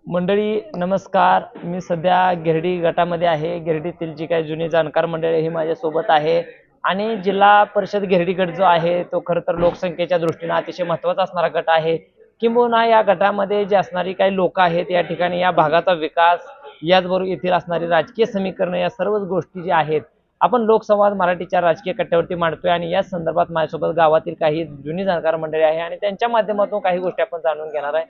मंडळी नमस्कार. मी सध्या गिरडी गटामध्ये आहे. गिरडीतील जी काही जुनी जाणकार मंडळी ही माझ्यासोबत आहे आणि जिल्हा परिषद गिरडी गट जो आहे तो खरं तर लोकसंख्येच्या दृष्टीने अतिशय महत्त्वाचा असणारा गट आहे. किंबहुना या गटामध्ये जे असणारी काही लोक आहेत या ठिकाणी या भागाचा विकास, याचबरोबर येथील असणारी राजकीय समीकरणं, या सर्वच गोष्टी ज्या आहेत आपण लोकसंवाद मराठीच्या राजकीय कट्ट्यावरती मांडतोय आणि या संदर्भात माझ्यासोबत गावातील काही जुनी जाणकार मंडळी आहे आणि त्यांच्या माध्यमातून काही गोष्टी आपण जाणून घेणार आहे.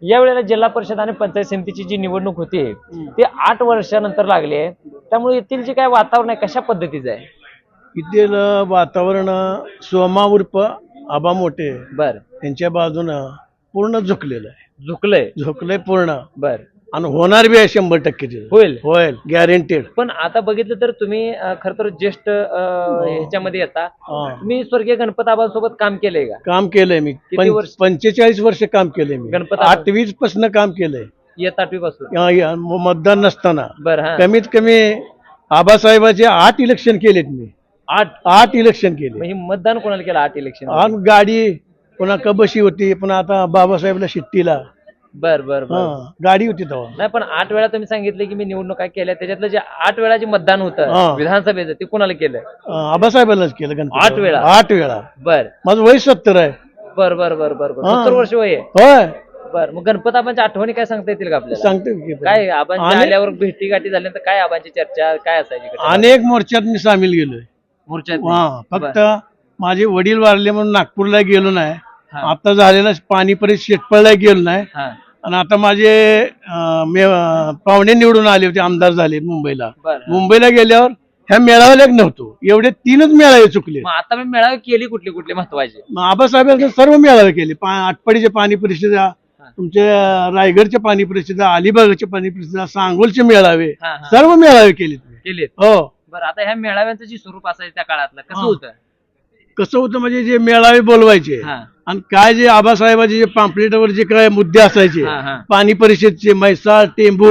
यावेळेला जिल्हा परिषद आणि पंचायत समितीची जी निवडणूक होती ती 8 वर्षानंतर लागली आहे. त्यामुळे येथील जे काय वातावरण आहे कशा पद्धतीचं आहे? इथेल वातावरण सोमा उर्फ आबा मोठे बर यांच्या बाजूनं पूर्ण झुकलेलं आहे. झुकलंय पूर्ण. बर आणि होणार बी आहे 100% तिथं. होईल. होईल गॅरंटेड. पण आता बघितलं तर तुम्ही खर तर ज्येष्ठ ह्याच्यामध्ये येता. तुम्ही स्वर्गीय गणपत आबांसोबत काम केलंय का? काम केलंय मी. किती वर्ष? 45 वर्ष काम केलंय मी. गणपत आबा? 8वी पासून काम केलंय. इयत्ता 8वी पासून. मतदान नसताना बर हा. कमीत कमी आबासाहेबाचे 8 इलेक्शन केलेत मी. 8 इलेक्शन केले. म्हणजे मतदान कोणाला केलं 8 इलेक्शन? आणि गाडी पुन्हा कबशी होती, पुन्हा आता बाबासाहेबला शिट्टीला. बर बर बर. गाडी होती तेव्हा. नाही पण 8 वेळा तुम्ही सांगितले की मी निवडणुका केल्या, त्याच्यातलं जे 8 वेळा जे मतदान होतं विधानसभेचं ते कोणाला केलं? आबासाहेबांनाच केलं गणपती. 8 वेळा? 8 वेळा. बर. माझं वय 70 आहे. बर बर बर बर बर. 70 वर्ष वय आहे. होय. बर. मग गणपत आबांच्या आठवणी काय सांगता येतील का आपल्याला? सांगतो की. काय आबांच्या आल्यावर भेटी गाठी झाल्यानंतर काय आबांची चर्चा काय असायची? अनेक मोर्चात मी सामील गेलोय. मोर्चात? फक्त माझे वडील वारले म्हणून नागपूरला गेलो नाही. आता झालेला पाणी परिषद शेटपळला गेलो नाही. आणि आता माझे पाहुणे निवडून आले होते, आमदार झाले मुंबईला. मुंबईला गेल्यावर ह्या मेळाव्याला नव्हतो. एवढे 3च मेळावे चुकले. आता मी मेळावे केली कुठले कुठले महत्वाचे? आबासाहेबांनी सर्व मेळावे केले. आटपाडीचे पाणी परिषदा, तुमच्या रायगडच्या पाणी परिषदा, अलिबागच्या पाणी परिषदा, सांगोलचे मेळावे, सर्व मेळावे केले. हो. बरं. आता ह्या मेळाव्यांचं जे स्वरूप असायचं त्या काळातलं कसं होतं म्हणजे जे मेळावे बोलवायचे आणि काय जे आबासाहेबाचे जे पॅम्पलेटवर जे काय मुद्दे असायचे, पाणी परिषदचे, म्हैसाळ, टेंबू,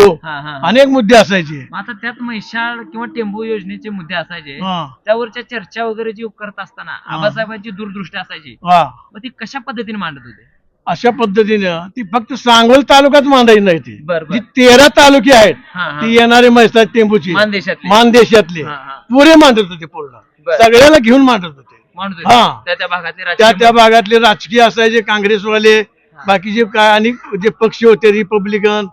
अनेक मुद्दे असायचे. आता त्यात म्हैसाळ किंवा टेंबू योजनेचे मुद्दे असायचे, त्यावरच्या चर्चा वगैरे जी करत असताना आबासाहेबांची दूरदृष्टी असायची, मग ती कशा पद्धतीने मांडत होते? अशा पद्धतीनं ती फक्त सांगोल तालुक्यात मांडायची नाही. ती बरं. जी 13 तालुके आहेत ती येणारे म्हैसाळ, टेंबूची मानदेशातले पुरे मांडत होते. पूर्ण सगळ्याला घेऊन मांडत होते. त्या भागातले राजकीय असायचे, काँग्रेसवाले, बाकीचे काय आणि जे पक्ष होते, रिपब्लिकन,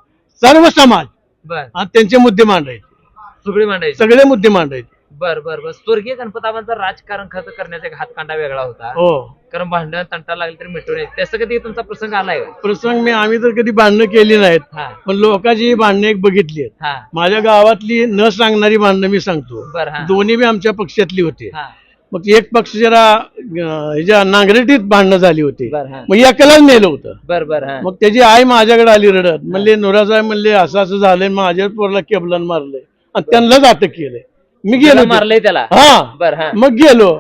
सर्व समाज त्यांचे मुद्दे मांडायचे. सगळे मुद्दे मांडायचे. बर बर बर. स्वर्गीय गणपताबांचा राजकारण खर्च करण्याचा एक हातकांडा वेगळा होता. हो. कारण भांडण तंटा लागले तरी मिटवून येते. त्याचं कधी तुमचा प्रसंग आलाय का? प्रसंग आम्ही तर कधी भांडणं केली नाहीत, पण लोकांची भांडणं एक बघितली आहेत. माझ्या गावातली न सांगणारी भांडणं मी सांगतो. दोन्ही बी आमच्या पक्षातली होती. मग एक पक्ष जरा ह्याच्या नांगरटीत भांडणं झाली होती. मग एकालाच नेलं होतं. बरोबर. मग त्याची आई माझ्याकडे आली रडत, म्हणले नोरासाहेब म्हणले असं असं झालंय, माझ्याच पोरला केबलन मारलंय आणि त्यांनाच अटक केलंय. मी गेलो. मारलंय त्याला? मग गेलो,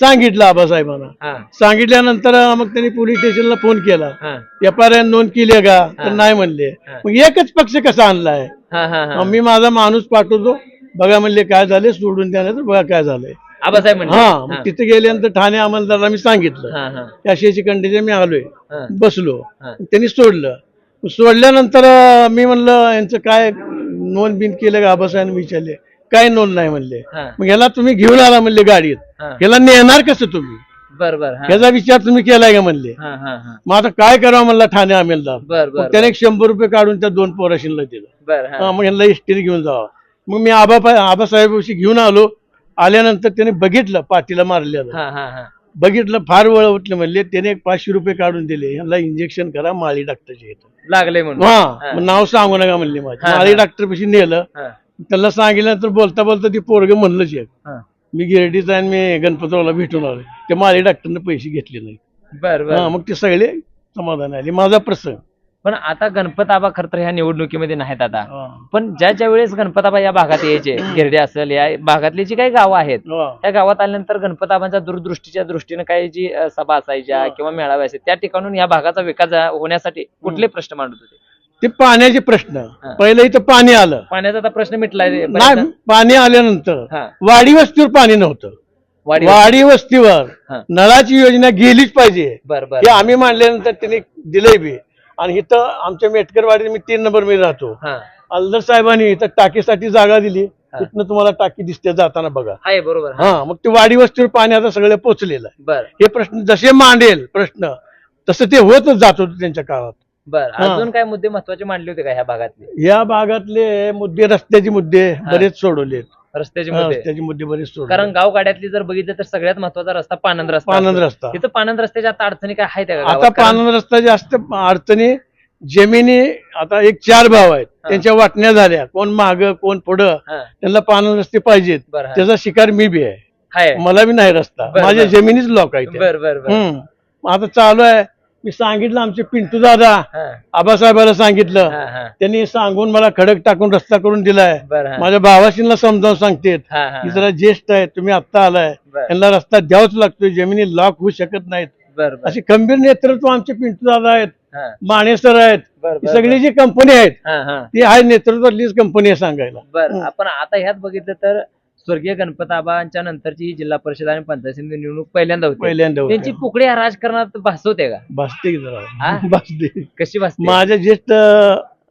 सांगितलं आबासाहेबांना. सांगितल्यानंतर मग त्यांनी पोलीस स्टेशनला फोन केला. FIR नोंद केली का? तर नाही म्हणले. मग एकच पक्ष कसा आणलाय? मी माझा माणूस पाठवतो, बघा म्हणले काय झाले, सोडून द्या नाही तर बघा काय झालंय. आबासाहेब मग तिथे गेल्यानंतर ठाणे अंमलदाराला मी सांगितलं अशी कंडिशन, मी आलोय, बसलो. त्यांनी सोडल्यानंतर मी म्हणलं यांचं काय नोंद बिन केलं का? आबासाहेब विचारले, काय नोंद नाही म्हणले. मग ह्याला तुम्ही घेऊन आला म्हणले गाडीत, ह्याला नेणार कसं तुम्ही? बरोबर. ह्याचा विचार तुम्ही केलाय का म्हणले. मग आता काय करावं म्हणलं ठाणे अंमलदार. त्याने 100 रुपये काढून त्या 2 पोराशींना दिलं. मग ह्याला एसटीने घेऊन जावं. मग मी आबासाहेबांशी घेऊन आलो. आल्यानंतर त्याने बघितलं पाठीला मारलेलं, बघितलं, फार वळवटलं म्हणले. त्याने 500 रुपये काढून दिले, ह्याला इंजेक्शन करा, माळी डॉक्टरचे येतं लागले म्हणून. नाव सांगू नका म्हणले. माझे माळी डॉक्टर पाशी नेलं. त्याला सांगितल्यानंतर बोलता बोलता ती पोरग म्हणलंच एक, मी गिरडीचा आणि मी गणपतरावला भेटून आलो. ते माळी डॉक्टरने पैसे घेतले नाही. मग ते सगळे समाधान आले. माझा प्रसंग. पण आता गणपत आबा खरं तर ह्या निवडणुकीमध्ये नाहीत आता. पण ज्या वेळेस गणपत आबा या भागात यायचे, गिरडे असेल, या भागातली जी काही गावं आहेत त्या गावात आल्यानंतर गणपत आबांच्या दूरदृष्टीच्या दृष्टीने काही जी सभा असायच्या किंवा मेळावे असायचे, त्या ठिकाणून या भागाचा विकास होण्यासाठी कुठले प्रश्न मांडत होते? ते पाण्याचे प्रश्न. पहिले इथं पाणी आलं, पाण्याचा आता प्रश्न मिटलाय. पाणी आल्यानंतर वाडी वस्तीवर पाणी नव्हतं. वाडी वस्तीवर नळाची योजना गेलीच पाहिजे हे आम्ही मांडल्यानंतर त्यांनी दिलंय बी. आणि इथं आमच्या मेटकरवाडीत मी 3 नंबर मध्ये राहतो. अल्दर साहेबांनी इथं टाकीसाठी जागा दिली. तिथनं तुम्हाला टाकी दिसते जाताना बघा. आहे बरोबर. मग ते वाडी वस्तीवर पाणी आता सगळं पोचलेलं आहे. हे प्रश्न जसे मांडेल प्रश्न तसं ते होतच जात होतं त्यांच्या काळात. अजून काय मुद्दे महत्वाचे मांडले होते का ह्या भागातले? या भागातले मुद्दे, रस्त्याचे मुद्दे बरेच सोडवलेत. रस्त्याचे मुद्दे बरेच सोडले. कारण गावगाड्यातली जर बघितलं तर सगळ्यात महत्वाचा रस्ता पानंद रस्ता. तिथं पानंद रस्त्याच्या आता अडचणी काय आहेत का? आता पानंद रस्ता जास्त अडचणी, जमिनी आता 4 भाव आहेत, त्यांच्या वाटण्या झाल्या, कोण माग कोण पुढं. त्यांना पानंद रस्ते पाहिजेत. त्याचा शिकार मी बी आहे, मला बी नाही रस्ता, माझ्या जमिनीच लॉक आहे. आता चालू आहे. मी सांगितलं आमचे पिंटू दादा आबासाहेबाला सांगितलं, त्यांनी सांगून मला खडक टाकून रस्ता करून दिलाय. माझ्या भावाशींना समजावून सांगतेत की जरा ज्येष्ठ आहे, तुम्ही आता आलाय, त्यांना रस्ता द्यावाच लागतोय, जमिनी लॉक होऊ शकत नाहीत. अशी खंबीर नेतृत्व आमचे पिंटू दादा आहेत, माने सर आहेत, सगळी जी कंपनी आहेत ती आहे नेतृत्वातलीच कंपनी आहे सांगायला. आपण आता ह्यात बघितलं तर स्वर्गीय गणपताबांच्या नंतरची ही जिल्हा परिषद आणि पंचायत समिती निवडणूक पहिल्यांदा होती. त्यांची पुकडी या राजकारणात भासवते का? भासते की जरा भासते. कशी भासते? माझ्या ज्येष्ठ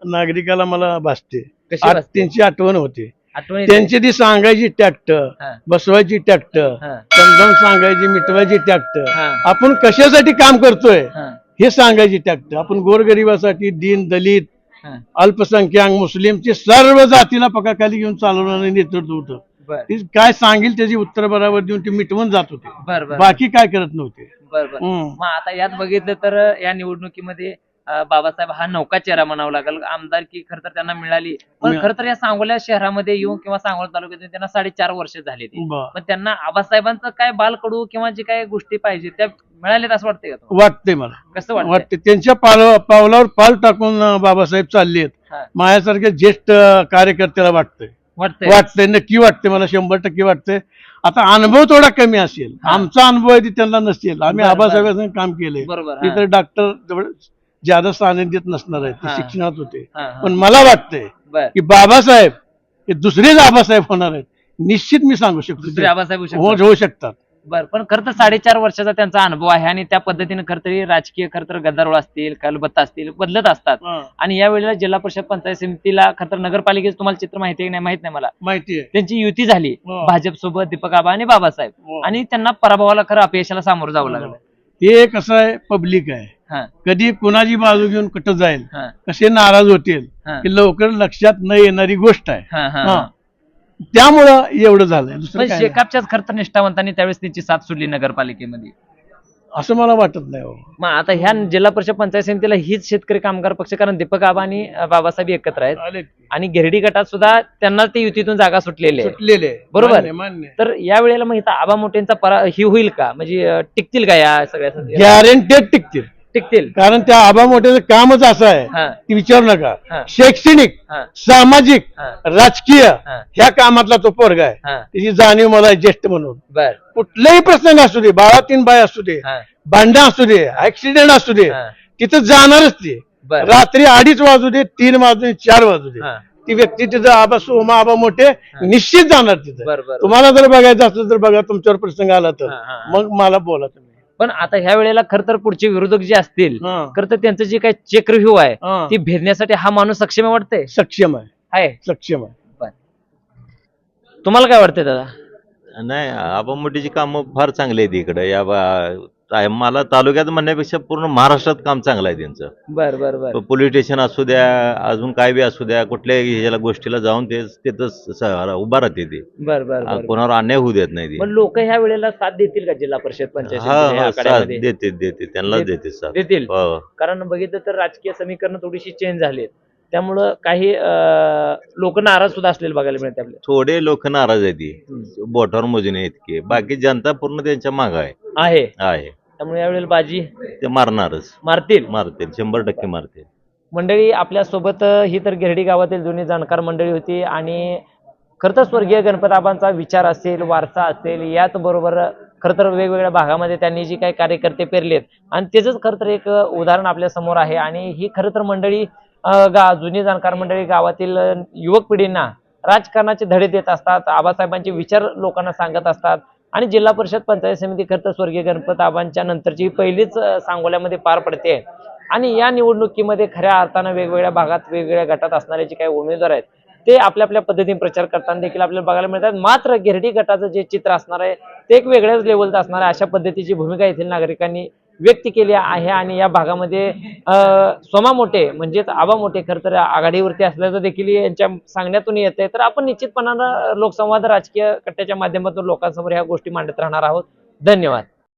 नागरिकाला मला भासते. त्यांची आठवण होते. त्यांची ती सांगायची ट्रॅक्टर, बसवायची ट्रॅक्टर, समजावून सांगायची, मिटवायची ट्रॅक्टर, आपण कशासाठी काम करतोय हे सांगायची ट्रॅक्टर. आपण गोरगरिबासाठी, दीन दलित, अल्पसंख्याक, मुस्लिमची सर्व जातीला पकाखाली घेऊन चालवणारं नेतृत्व होतं. काय सांगेल त्याची उत्तर बरोबर देऊन ते मिटवून जात होते, बाकी काय करत नव्हते. मग आता यात बघितलं तर या निवडणुकीमध्ये बाबासाहेब हा नौका चेहरा म्हणावा लागेल. आमदारकी खर तर त्यांना मिळाली, पण खर तर या सांगोला शहरामध्ये येऊन किंवा सांगोला तालुक्यात त्यांना 4.5 वर्ष झाली. पण त्यांना आबासाहेबांचं काय बालकडू किंवा जे काय गोष्टी पाहिजे त्या मिळाल्यात असं वाटतंय का? वाटतंय मला. कसं वाटतं? त्यांच्या पावलावर पाल टाकून बाबासाहेब चाललेत. माझ्यासारख्या ज्येष्ठ कार्यकर्त्याला वाटतंय, नक्की वाटतंय, मला 100% वाटतंय. आता अनुभव थोडा कमी असेल, आमचा अनुभव आहे त्यांना नसेल. आम्ही आबासाहेबांचं काम केलंय, तिथे डॉक्टर जवळ ज्यादा सानिध्यात नसणार आहेत, ते शिक्षणात होते. पण मला वाटतंय की बाबासाहेब हे दुसरेच आबासाहेब होणार आहेत, निश्चित मी सांगू शकतो. आबासाहेब होऊ शकतात. पण खरं तर 4.5 वर्षाचा त्यांचा अनुभव आहे आणि त्या पद्धतीने खरंतरी राजकीय खरंतर गदारोळ असतील, कलबत्ता असतील, बदलत असतात. आणि या वेळेला जिल्हा परिषद पंचायत समितीला खरंतर नगरपालिकेचं तुम्हाला चित्र माहिती आहे की नाही माहित नाही मला, माहिती आहे. त्यांची युती झाली भाजप सोबत, दीपक आबा आणि बाबासाहेब, आणि त्यांना पराभवाला खरं अपयशाला सामोरं जावं लागलं. हे कसं आहे, पब्लिक आहे, कधी कुणाची बाजू घेऊन कुठं जाईल, कसे नाराज होतील हे लवकर लक्षात न येणारी गोष्ट आहे. त्यामुळं एवढं झालंय. शेकापच्याच खरं तर निष्ठावंतांनी त्यावेळेस त्यांची साथ सोडली नगरपालिकेमध्ये, असं मला वाटत नाही. मग आता ह्या जिल्हा परिषद पंचायत समितीला हीच शेतकरी कामगार पक्ष, कारण दीपक आबा आणि बाबासाहेब एकत्र आहेत आणि गिरडी गटात सुद्धा त्यांना ते युतीतून जागा सुटलेली आहे, बरोबर. तर या वेळेला मग इथं आबा मोठेंचा ही होईल का, म्हणजे टिकतील का या सगळ्या? गॅरंटेड टिकतील, कारण त्या आबा मोठ्याचं कामच असं आहे की विचारू नका. शैक्षणिक, सामाजिक, राजकीय ह्या कामातला तो पोरगा आहे. त्याची जाणीव मला ज्येष्ठ म्हणून. कुठलाही प्रसंग असू दे, 12-3 बाय असू दे, भांडण असू दे, ऍक्सिडेंट असू दे, तिथं जाणारच ते. रात्री 2:30 वाजू दे, 3 वाजू दे, 4 वाजू दे, ती व्यक्ती तिथं आबा सोमा आबा मोठे निश्चित जाणार तिथं. तुम्हाला जर बघायचं असलं तर बघा, तुमच्यावर प्रसंग आला तर मग मला बोला तुम्ही. पण आता ह्या वेळेला खरं तर पुढचे विरोधक जे असतील, खरं तर त्यांचं जे काही चक्रव्यूह आहे ती भेदण्यासाठी हा माणूस सक्षम वाटतंय. सक्षम आहे. तुम्हाला काय वाटतंय दादा? नाही, आबा मोठीची कामं फार चांगली आहेत इकडे. मला तालुक्यात म्हणण्यापेक्षा पूर्ण महाराष्ट्रात काम चांगलं आहे त्यांचं. बरं. पोलीस स्टेशन असू द्या, अजून काय बी असू द्या, कुठल्याही ह्याला गोष्टीला जाऊन ते तिथं उभा राहते ते. बरं. कोणावर अन्याय होऊ देत नाही. पण लोक ह्या वेळेला साथ देतील का जिल्हा परिषद पंचायत? देते, त्यांनाच देते साथ. देतील, कारण बघितलं तर राजकीय समीकरण थोडीशी चेंज झाली, त्यामुळं काही लोक नाराज सुद्धा असलेले बघायला मिळते आपल्याला. थोडे लोक नाराज आहेत, बोटावर मोजणे इतके, बाकी जनता पूर्ण त्यांच्या माग आहे. त्यामुळे यावेळेला बाजी ते मारतील 100% मारतील. मंडळी आपल्या सोबत ही तर गिरडी गावातील जुनी जाणकार मंडळी होती, आणि खरं तर स्वर्गीय गणपताबांचा विचार असेल, वारसा असेल, याच बरोबर खरं तर वेगवेगळ्या भागामध्ये त्यांनी जी काही कार्यकर्ते पेरलेत आणि त्याच खरं तर एक उदाहरण आपल्या समोर आहे. आणि ही खरं तर मंडळी जुनी जाणकार मंडळी गावातील युवक पिढींना राजकारणाचे धडे देत असतात, आबासाहेबांचे विचार लोकांना सांगत असतात. आणि जिल्हा परिषद पंचायत समिती खरं तर स्वर्गीय गणपताबांच्या नंतरची पहिलीच सांगोल्यामध्ये पार पडते. आणि या निवडणुकीमध्ये खऱ्या अर्थानं वेगवेगळ्या भागात वेगवेगळ्या गटात असणारे जे काही उमेदवार आहेत ते आपल्या आपल्या पद्धतीने प्रचार करताना देखील आपल्याला बघायला मिळतात. मात्र गिरडी गटाचं जे चित्र असणार आहे ते एक वेगळ्याच लेवलचं असणार आहे, अशा पद्धतीची भूमिका येथील नागरिकांनी व्यक्त केली आहे. आणि या भागामध्ये सोमा मोठे म्हणजेच आबा मोठे खरं तर आघाडीवरती असल्याचं देखील यांच्या सांगण्यातून येते. तर आपण निश्चितपणानं लोकसंवाद राजकीय कट्ट्याच्या माध्यमातून लोकांसमोर ह्या गोष्टी मांडत राहणार आहोत. धन्यवाद.